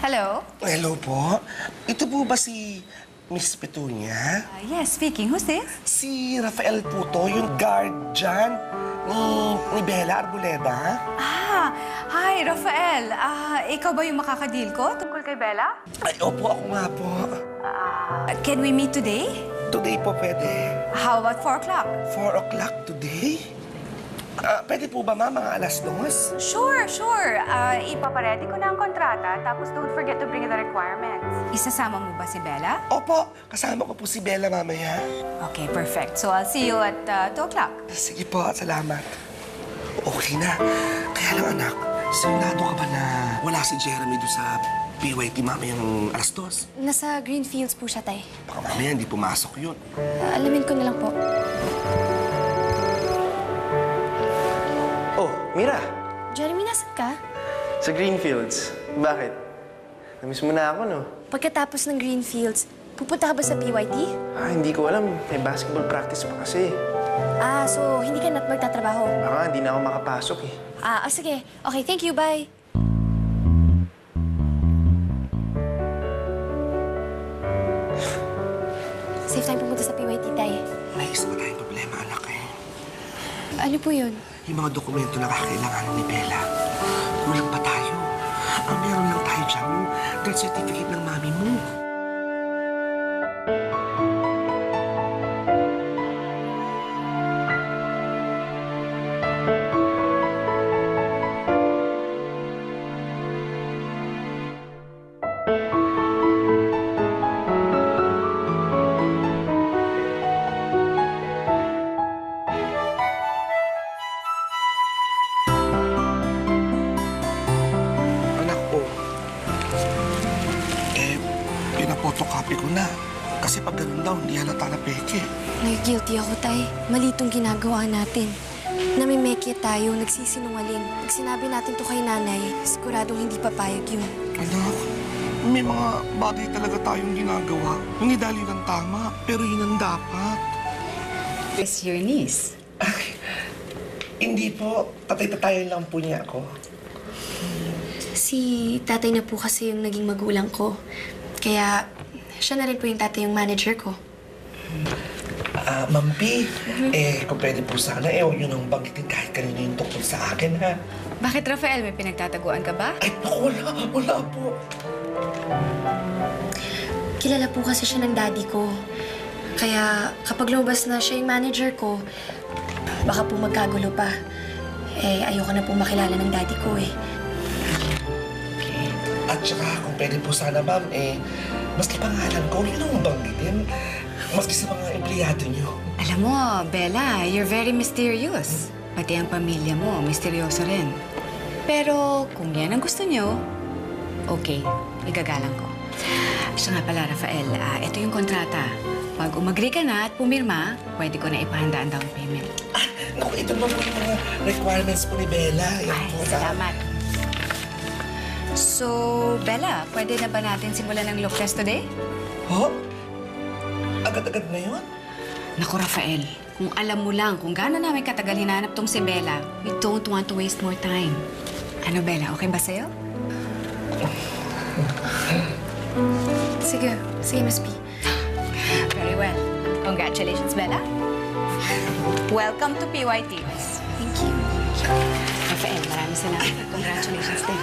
Hello? Hello po. Ito po ba si Miss Petunia? Yes, speaking. Who's this? Si Rafael po to, yung guard dyan ni Bella Arboleda. Hi, Rafael. Ikaw ba yung makakadil ko tungkol kay Bella? Ay, opo, ako nga po. Can we meet today? Today po pwede. How about 4 o'clock? 4 o'clock today? Pwede po ba mga alas 2? Sure. Ipaparedy ko na ang kontrata, tapos don't forget to bring the requirements. Isasama mo ba si Bella? Opo, kasama ko po si Bella mamaya. Okay, perfect. So I'll see you at 2 o'clock. Sige po, salamat. Okay na. Kaya lang anak, sigurado ka ba na wala si Jeremy doon sa PYT mamayang alas 2? Nasa Greenfields po siya, tay. Baka mamaya hindi pumasok yun. Alamin ko na lang po. Oh, Mira! Jeremy, nasan ka? Sa Greenfields. Bakit? Namiss mo na ako, no? Pagkatapos ng Greenfields, pupunta ka ba sa PYT? Hindi ko alam. May basketball practice pa kasi. So hindi ka na magtatrabaho? Baka hindi na ako makapasok eh. Sige. Okay, thank you. Bye. Safe time pumunta sa PYT, tay. May isa pa tayong problema, anak eh. Ano po yun? Yung mga dokumento na kakailanganin ni Bella, kulang pa tayo. Ang meron lang tayo dyan, yung birth certificate ng mami mo. Pinapotocopy ko na. Kasi pag ganun daw, hindi halata na peke. Nag-guilty ako, tay. Mali itong ginagawa natin. Namimekya tayo, nagsisinungaling. Pag sinabi natin to kay nanay, siguradong hindi papayag yun. Anak, may mga bagay talaga tayong ginagawa. Hindi dahil ng tama, pero yun ang dapat. Is your niece? Ay, hindi po. Tatay-tatayan lang po niya ako. Si tatay na po kasi yung naging magulang ko. Kaya siya na rin po yung tatay yung manager ko. Ma'am P, kung pwede po sana, huwag yun ang banggitin kahit kanino yung tungkol sa akin, ha? Bakit, Rafael? May pinagtataguan ka ba? Ay, naku, wala po. Kilala po kasi siya ng daddy ko. Kaya kapag lumabas na siya yung manager ko, baka po magkagulo pa. Ayoko na po makilala ng daddy ko eh. At saka, kung pwede po sana, ma'am, maski pangalan ko, yun ang banggitin. Maski sa mga empleyado niyo. Alam mo, Bella, you're very mysterious. Pati ang pamilya mo, misteryoso rin. Pero kung yan ang gusto niyo, okay, igagalang ko. Siya nga pala, Rafael, ito yung kontrata. Pag umagri ka na at pumirma, pwede ko na ipahanda ang down payment. Naku, ito naman po yung mga requirements po ni Bella. Yan Ay, po, salamat. So, Bella, pwede na ba natin simulan ng look test today? Ho? Agad-agad na yun? Naku, Rafael, kung alam mo lang kung gaano namin katagal hinanap tong si Bella, we don't want to waste more time. Ano, Bella, okay ba sa'yo? Sige, Miss P. Very well. Congratulations, Bella. Welcome to PYT. Thank you. Rafael, maraming salamat. Congratulations din.